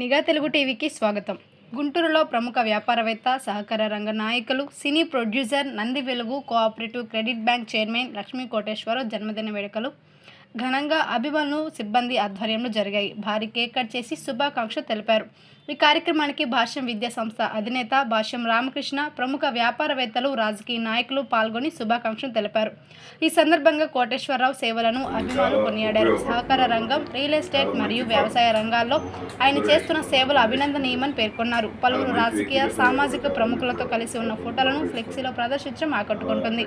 నిఘా తెలుగు టీవీకి స్వాగతం. గుంటూరులో ప్రముఖ వ్యాపారవేత్త, సహకార రంగ నాయకులు, సినీ ప్రొడ్యూసర్, నంది వెలుగు cooperative credit bank chairman Lakshmi Koteswararao జన్మదిన వేడుకలు ఘనంగా అభిమానులు, సిబ్బంది ఆధ్వర్యంలో జరిగాయి. భారీ కేక్ కట్ చేసి శుభాకాంక్షలు తెలిపారు. ఈ కార్యక్రమానికి భాష్యం విద్యా సంస్థ అధినేత భాష్యం రామకృష్ణ, ప్రముఖ వ్యాపారవేత్తలు, రాజకీయ నాయకులు పాల్గొని శుభాకాంక్షలు తెలిపారు. ఈ సందర్భంగా కోటేశ్వరరావు సేవలను అభిమానులు కొనియాడారు. సహకార రంగం, రియల్ ఎస్టేట్ మరియు వ్యవసాయ రంగాల్లో ఆయన చేస్తున్న సేవలు అభినందనీయమని పేర్కొన్నారు. పలువురు రాజకీయ, సామాజిక ప్రముఖులతో కలిసి ఉన్న ఫోటోలను ఫ్లెక్సీలో ప్రదర్శించడం ఆకట్టుకుంటుంది.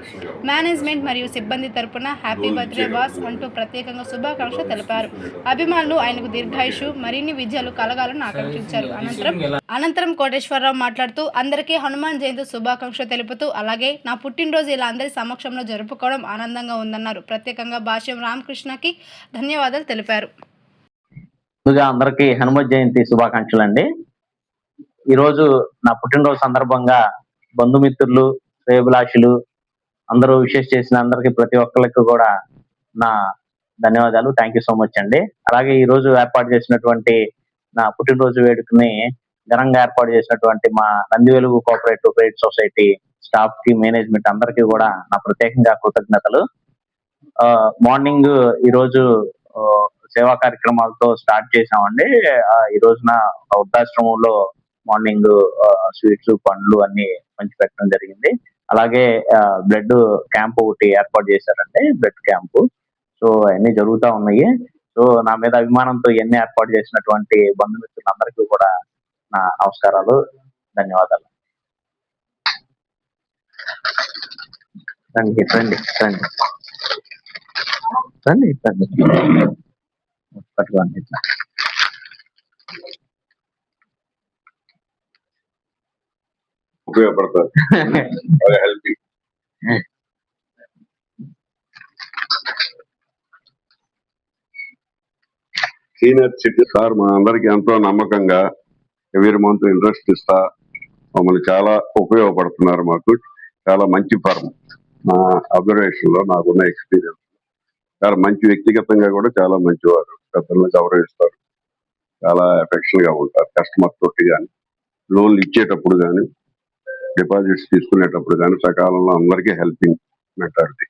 మేనేజ్మెంట్ మరియు సిబ్బంది తరపున హ్యాపీ బర్త్డే బాస్ అంటూ ప్రత్యేకంగా శుభాకాంక్షలు తెలిపారు. అభిమానులు ఆయనకు దీర్ఘాయుషు, మరిన్ని విజయాలు కలగాలని ఆకాంక్షించారు. అనంతరం కోటేశ్వరరావు మాట్లాడుతూ అందరికీ హనుమాన్ జయంతి శుభాకాంక్షలు తెలుపుతూ, అలాగే నా పుట్టినరోజు ఇలా అందరి సమక్షంలో జరుపుకోవడం ఆనందంగా ఉందన్నారు. ప్రత్యేకంగా భాష్యం రామకృష్ణకి ధన్యవాదాలు తెలిపారు. ముందుగా అందరికీ హనుమత్ జయంతి శుభాకాంక్షలు అండి. ఈరోజు నా పుట్టినరోజు సందర్భంగా బంధుమిత్రులు, శ్రేయోభిలాషులు అందరూ విషెస్ చేసిన అందరికీ ప్రతి ఒక్కరికి కూడా నా ధన్యవాదాలు. థ్యాంక్ యూ సో మచ్ అండి. అలాగే ఈ రోజు ఏర్పాటు చేసినటువంటి నా పుట్టినరోజు వేడుకని ఘనంగా ఏర్పాటు చేసినటువంటి మా నంది వెలుగు కోఆపరేటివ్ క్రెడిట్ సొసైటీ స్టాఫ్ కి, మేనేజ్మెంట్ అందరికీ కూడా నా ప్రత్యేకంగా కృతజ్ఞతలు. మార్నింగ్ ఈరోజు సేవా కార్యక్రమాలతో స్టార్ట్ చేసామండి. ఈ రోజున వృద్ధాశ్రమంలో మార్నింగ్ స్వీట్స్, పండ్లు అన్ని పంచి పెట్టడం జరిగింది. అలాగే బ్లడ్ క్యాంప్ ఒకటి ఏర్పాటు చేశారండి, బ్లడ్ క్యాంపు. సో అన్ని జరుగుతూ ఉన్నాయి. సో నా మీద అభిమానంతో ఇవన్నీ ఏర్పాటు చేసినటువంటి బంధుమిత్రులందరికీ కూడా నా నమస్కారాలు, ధన్యవాదాలు. రండి రండి రండి రండి రండి పట్టుకోండి. ఉపయోగపడతారు. హెల్పింగ్ సీనియర్ సిటిజన్ సార్ మా అందరికి ఎంతో నమ్మకంగా ఎవరి మంత్ ఇంట్రెస్ట్ ఇస్తా మమ్మల్ని చాలా ఉపయోగపడుతున్నారు. మాకు చాలా మంచి ఫర్మ్. నా అబ్జర్వేషన్ లో నాకున్న ఎక్స్పీరియన్స్ చాలా మంచి, వ్యక్తిగతంగా కూడా చాలా మంచివారు. పెద్దలను గౌరవిస్తారు, చాలా ఎఫెక్షన్ గా ఉంటారు. కస్టమర్ తోటి కానీ, లోన్లు ఇచ్చేటప్పుడు కానీ, డిపాజిట్స్ తీసుకునేటప్పుడు కానీ సకాలంలో అందరికీ హెల్పింగ్ మెంటాలిటీ.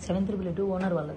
సెవెన్ 3 ఓనర్ వాళ్ళ